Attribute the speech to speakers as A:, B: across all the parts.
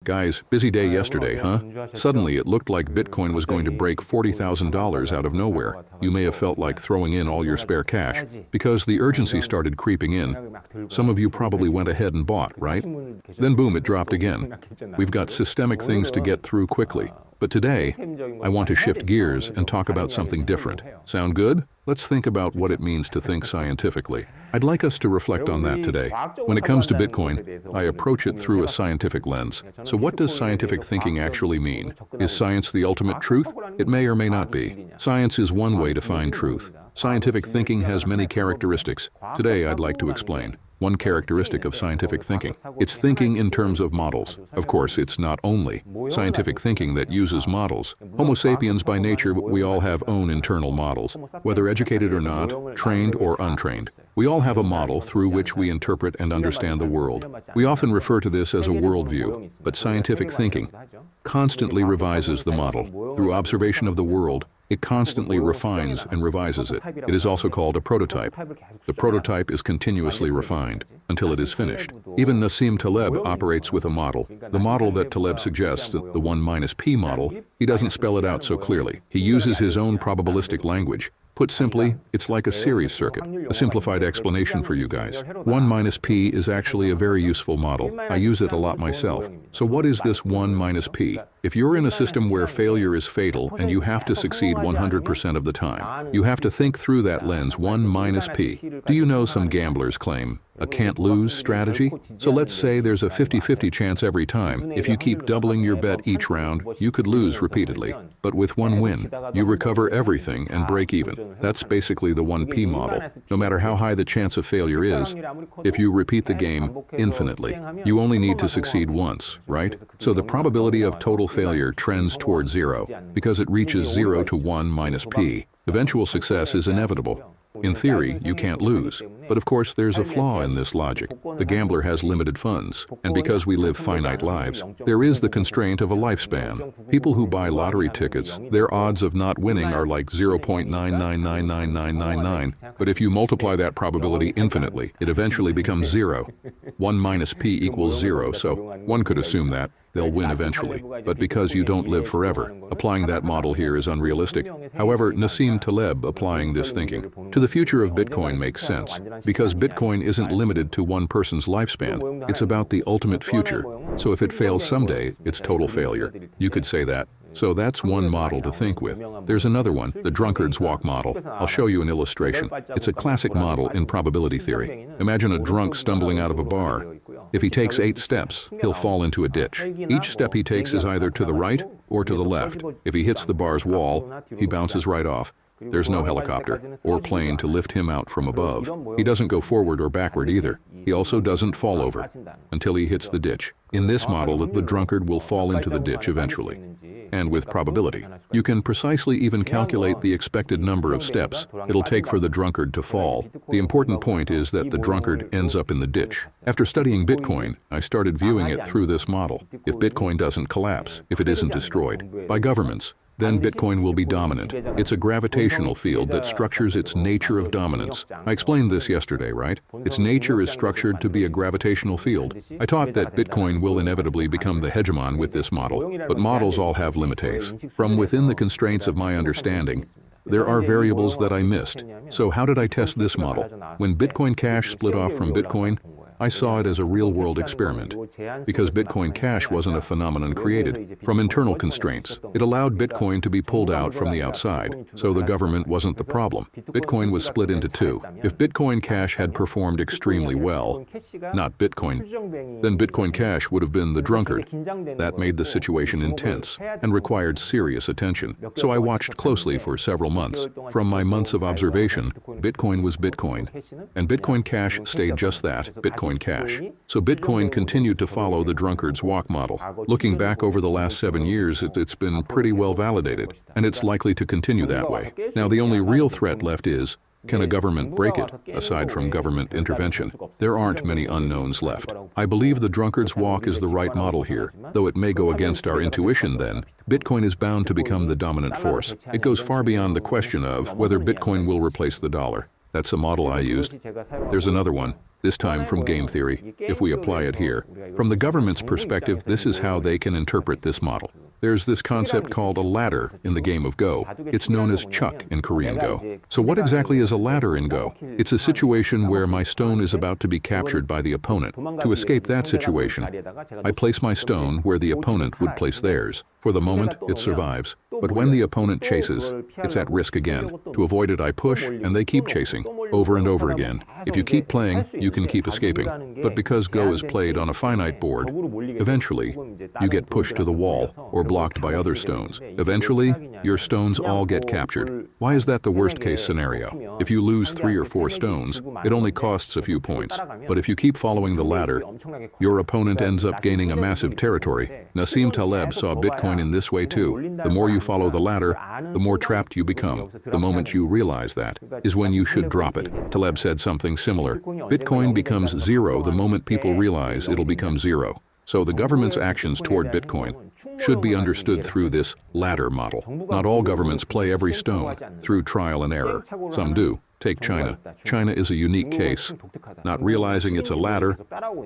A: Guys, busy day yesterday, huh? Suddenly it looked like Bitcoin was going to break $40,000 out of nowhere. You may have felt like throwing in all your spare cash because the urgency started creeping in. Some of you probably went ahead and bought, right? Then boom, it dropped again. We've got systemic things to get through quickly. But today, I want to shift gears and talk about something different. Sound good? Let's think about what it means to think scientifically. I'd like us to reflect on that today. When it comes to Bitcoin, I approach it through a scientific lens. So what does scientific thinking actually mean? Is science the ultimate truth? It may or may not be. Science is one way to find truth. Scientific thinking has many characteristics. Today, I'd like to explain one characteristic of scientific thinking. It's thinking in terms of models. Of course, it's not only scientific thinking that uses models. Homo sapiens by nature, we all have own internal models, whether educated or not, trained or untrained. We all have a model through which we interpret and understand the world. We often refer to this as a worldview, but scientific thinking constantly revises the model. Through observation of the world, it constantly refines and revises it. It is also called a prototype. The prototype is continuously refined until it is finished. Even Nassim Taleb operates with a model. The model that Taleb suggests, the 1 minus p model, he doesn't spell it out so clearly. He uses his own probabilistic language. Put simply, it's like a series circuit. A simplified explanation for you guys. 1 minus p is actually a very useful model. I use it a lot myself. So what is this 1 minus p? If you're in a system where failure is fatal and you have to succeed 100% of the time, you have to think through that lens 1 minus p. Do you know some gamblers claim a can't-lose strategy? So let's say there's a 50-50 chance every time. If you keep doubling your bet each round, you could lose repeatedly. But with one win, you recover everything and break even. That's basically the 1p model. No matter how high the chance of failure is, if you repeat the game infinitely, you only need to succeed once, right? So the probability of total failure trends toward zero because it reaches 0 to 1 minus p. Eventual success is inevitable. In theory, you can't lose. But of course, there's a flaw in this logic. The gambler has limited funds, and because we live finite lives, there is the constraint of a lifespan. People who buy lottery tickets, their odds of not winning are like 0.9999999. But if you multiply that probability infinitely, it eventually becomes 0. 1 minus p equals 0, so one could assume that they'll win eventually. But because you don't live forever, applying that model here is unrealistic. However, Nassim Taleb applying this thinking to the future of Bitcoin makes sense, because Bitcoin isn't limited to one person's lifespan. It's about the ultimate future. So if it fails someday, it's total failure. You could say that. So that's one model to think with. There's another one, the Drunkard's walk model. I'll show you an illustration. It's a classic model in probability theory. Imagine a drunk stumbling out of a bar. If he takes 8 steps, he'll fall into a ditch. Each step he takes is either to the right or to the left. If he hits the bar's wall, he bounces right off. There's no helicopter or plane to lift him out from above. He doesn't go forward or backward either. He also doesn't fall over until he hits the ditch. In this model, the drunkard will fall into the ditch eventually. And with probability, you can precisely even calculate the expected number of steps it'll take for the drunkard to fall. The important point is that the drunkard ends up in the ditch. After studying Bitcoin, I started viewing it through this model. If Bitcoin doesn't collapse, if it isn't destroyed by governments, then Bitcoin will be dominant. It's a gravitational field that structures its nature of dominance. I explained this yesterday, right? Its nature is structured to be a gravitational field. I taught that Bitcoin will inevitably become the hegemon with this model, but models all have limitations. From within the constraints of my understanding, there are variables that I missed. So how did I test this model? When Bitcoin Cash split off from Bitcoin, I saw it as a real-world experiment. Because Bitcoin Cash wasn't a phenomenon created from internal constraints, it allowed Bitcoin to be pulled out from the outside, so the government wasn't the problem. Bitcoin was split into two. If Bitcoin Cash had performed extremely well, not Bitcoin, then Bitcoin Cash would have been the drunkard. That made the situation intense and required serious attention. So I watched closely for several months. From my months of observation, Bitcoin was Bitcoin, and Bitcoin Cash stayed just that, Bitcoin Cash. So Bitcoin continued to follow the drunkard's walk model. Looking back over the last 7 years, it's been pretty well validated, and it's likely to continue that way. Now the only real threat left is, can a government break it? Aside from government intervention, there aren't many unknowns left. I believe the drunkard's walk is the right model here, though it may go against our intuition then. Bitcoin is bound to become the dominant force. It goes far beyond the question of whether Bitcoin will replace the dollar. That's a model I used. There's another one. this time from game theory, if we apply it here. From the government's perspective, this is how they can interpret this model. There's this concept called a ladder in the game of Go. It's known as chuck in Korean Go. So what exactly is a ladder in Go? It's a situation where my stone is about to be captured by the opponent. To escape that situation, I place my stone where the opponent would place theirs. For the moment, it survives. But when the opponent chases, it's at risk again. To avoid it, I push, and they keep chasing, over and over again. If you keep playing, you can keep escaping. But because Go is played on a finite board, eventually, you get pushed to the wall or blocked by other stones. Eventually, your stones all get captured. Why is that the worst-case scenario? If you lose 3 or 4 stones, it only costs a few points. But if you keep following the ladder, your opponent ends up gaining a massive territory. Nassim Taleb saw Bitcoin in this way too. The more you follow the ladder, the more trapped you become. The moment you realize that is when you should drop it. Taleb said something similar. Bitcoin becomes zero the moment people realize it'll become zero. So the government's actions toward Bitcoin should be understood through this ladder model. Not all governments play every stone through trial and error. Some do. Take China. China is a unique case. Not realizing it's a ladder,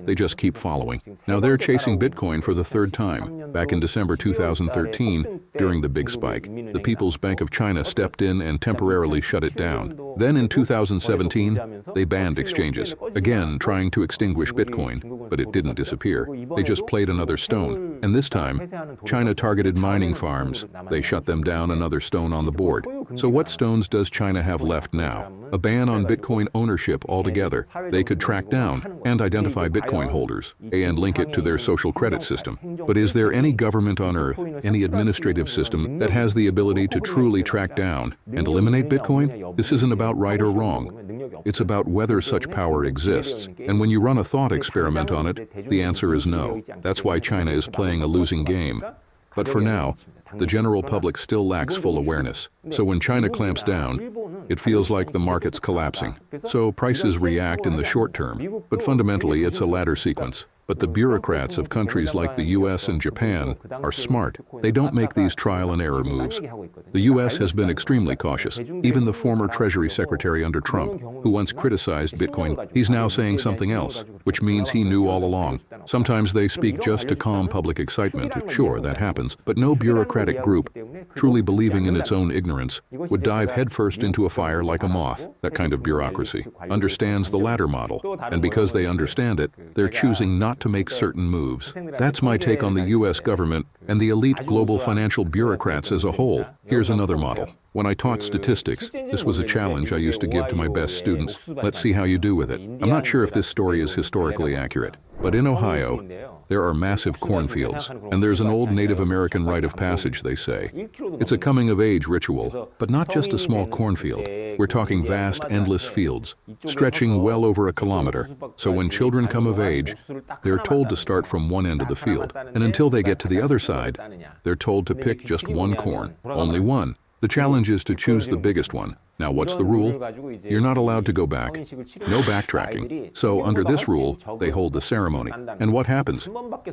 A: they just keep following. Now they're chasing Bitcoin for the 3rd time. Back in December 2013, during the big spike, the People's Bank of China stepped in and temporarily shut it down. Then in 2017, they banned exchanges, again trying to extinguish Bitcoin, but it didn't disappear. They just played another stone. And this time, China targeted mining farms. They shut them down, another stone on the board. So what stones does China have left now? A ban on Bitcoin ownership altogether. They could track down and identify Bitcoin holders and link it to their social credit system. But is there any government on earth, any administrative system that has the ability to truly track down and eliminate Bitcoin? This isn't about right or wrong. It's about whether such power exists. And when you run a thought experiment on it, the answer is no. That's why China is playing a losing game. But for now, the general public still lacks full awareness. So when China clamps down, it feels like the market's collapsing. So prices react in the short term, but fundamentally it's a ladder sequence. But the bureaucrats of countries like the US and Japan are smart. They don't make these trial and error moves. The US has been extremely cautious. Even the former Treasury Secretary under Trump, who once criticized Bitcoin, he's now saying something else, which means he knew all along. Sometimes they speak just to calm public excitement. Sure, that happens. But no bureaucratic group, truly believing in its own ignorance, would dive headfirst into a fire like a moth. That kind of bureaucracy understands the ladder model. And because they understand it, they're choosing not to make certain moves. That's my take on the US government and the elite global financial bureaucrats as a whole. Here's another model. When I taught statistics, this was a challenge I used to give to my best students. Let's see how you do with it. I'm not sure if this story is historically accurate, but in Ohio, there are massive cornfields, and there's an old Native American rite of passage, they say. It's a coming-of-age ritual, but not just a small cornfield. We're talking vast, endless fields, stretching well over a kilometer. So when children come of age, they're told to start from one end of the field, and until they get to the other side, they're told to pick just one corn, only one. The challenge is to choose the biggest one. Now, what's the rule? You're not allowed to go back. No backtracking. So under this rule, they hold the ceremony. And what happens?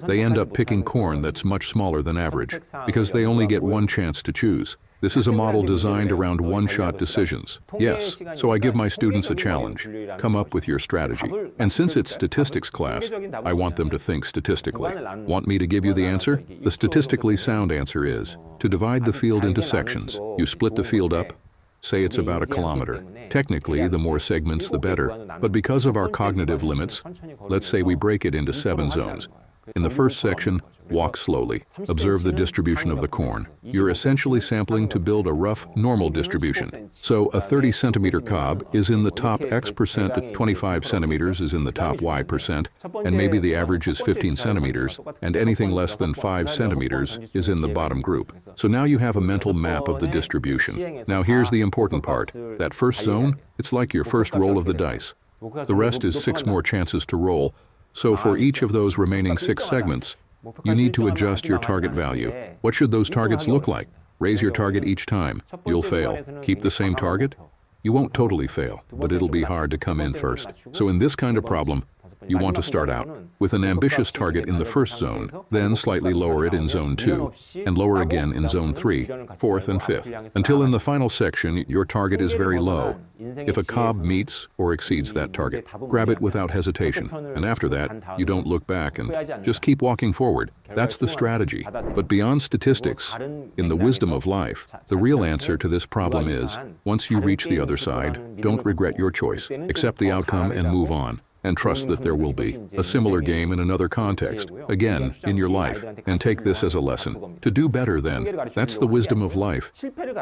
A: They end up picking corn that's much smaller than average, because they only get one chance to choose. This is a model designed around one-shot decisions. Yes, so I give my students a challenge. Come up with your strategy. And since it's statistics class, I want them to think statistically. Want me to give you the answer? The statistically sound answer is to divide the field into sections. You split the field up. Say it's about a kilometer. Technically, the more segments, the better. But because of our cognitive limits, let's say we break it into 7 zones. In the first section, walk slowly. Observe the distribution of the corn. You're essentially sampling to build a rough, normal distribution. So a 30-centimeter cob is in the top X%, 25 centimeters is in the top Y%, and maybe the average is 15 centimeters, and anything less than 5 centimeters is in the bottom group. So now you have a mental map of the distribution. Now here's the important part. That first zone, it's like your first roll of the dice. The rest is 6 more chances to roll. So for each of those remaining 6 segments, you need to adjust your target value. What should those targets look like? Raise your target each time. You'll fail. Keep the same target? You won't totally fail, but it'll be hard to come in first. So in this kind of problem, You want to start out with an ambitious target in the first zone, then slightly lower it in zone 2, and lower again in zone 3, 4th and 5th, until in the final section your target is very low. If a cob meets or exceeds that target, grab it without hesitation, and after that, you don't look back and just keep walking forward. That's the strategy. But beyond statistics, in the wisdom of life, the real answer to this problem is, once you reach the other side, don't regret your choice, accept the outcome and move on. And trust that there will be a similar game in another context, again, in your life, and take this as a lesson. To do better then, that's the wisdom of life.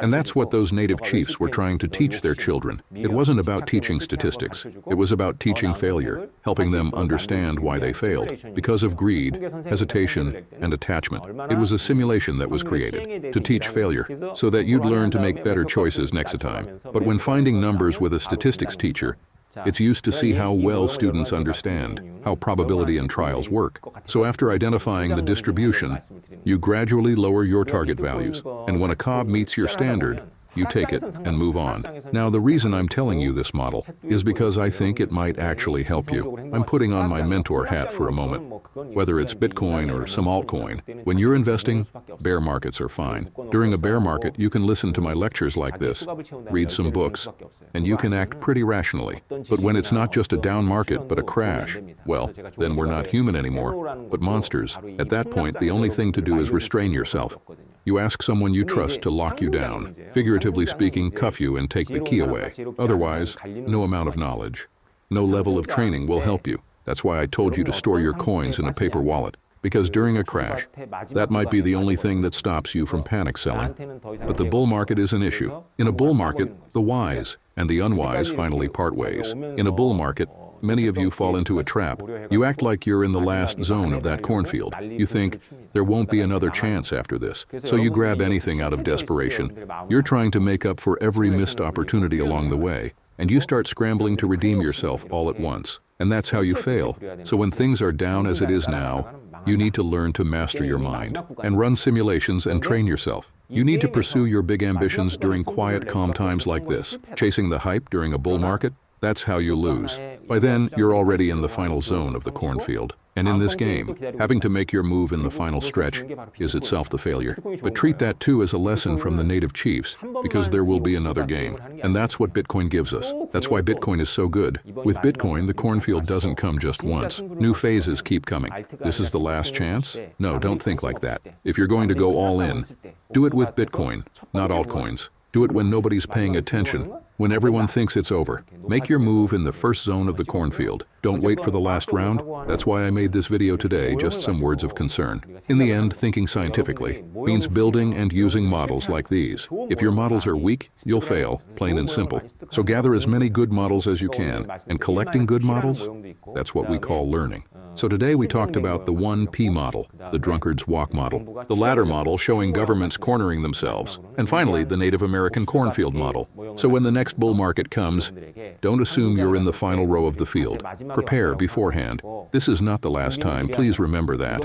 A: And that's what those native chiefs were trying to teach their children. It wasn't about teaching statistics. It was about teaching failure, helping them understand why they failed, because of greed, hesitation, and attachment. It was a simulation that was created to teach failure, so that you'd learn to make better choices next time. But when finding numbers with a statistics teacher, it's used to see how well students understand how probability and trials work. So after identifying the distribution, you gradually lower your target values, and when a cob meets your standard, you take it and move on. Now, the reason I'm telling you this model is because I think it might actually help you. I'm putting on my mentor hat for a moment. Whether it's Bitcoin or some altcoin, when you're investing, bear markets are fine. During a bear market, you can listen to my lectures like this, read some books, and you can act pretty rationally. But when it's not just a down market, but a crash, well, then we're not human anymore, but monsters. At that point, the only thing to do is restrain yourself. You ask someone you trust to lock you down, figuratively speaking, cuff you and take the key away. Otherwise, no amount of knowledge, no level of training will help you. That's why I told you to store your coins in a paper wallet, because during a crash, that might be the only thing that stops you from panic selling. But the bull market is an issue. In a bull market, the wise and the unwise finally part ways. In a bull market, many of you fall into a trap. You act like you're in the last zone of that cornfield. You think, there won't be another chance after this. So you grab anything out of desperation. You're trying to make up for every missed opportunity along the way, and you start scrambling to redeem yourself all at once. And that's how you fail. So when things are down as it is now, you need to learn to master your mind and run simulations and train yourself. You need to pursue your big ambitions during quiet, calm times like this. Chasing the hype during a bull market, that's how you lose. By then, you're already in the final zone of the cornfield. And in this game, having to make your move in the final stretch is itself the failure. But treat that too as a lesson from the native chiefs, because there will be another game. And that's what Bitcoin gives us. That's why Bitcoin is so good. With Bitcoin, the cornfield doesn't come just once. New phases keep coming. This is the last chance? No, don't think like that. If you're going to go all in, do it with Bitcoin, not altcoins. Do it when nobody's paying attention, when everyone thinks it's over. Make your move in the first zone of the cornfield. Don't wait for the last round. That's why I made this video today, just some words of concern. In the end, thinking scientifically means building and using models like these. If your models are weak, you'll fail, plain and simple. So gather as many good models as you can, and collecting good models, that's what we call learning. So today we talked about the 1P model, the drunkard's walk model, the latter model showing governments cornering themselves, and finally the Native American cornfield model. So when the next bull market comes, don't assume you're in the final row of the field. Prepare beforehand. This is not the last time, please remember that.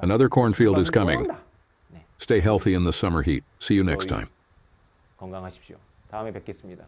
A: Another cornfield is coming. Stay healthy in the summer heat. See you next time.
B: 건강하십시오. 다음에 뵙겠습니다.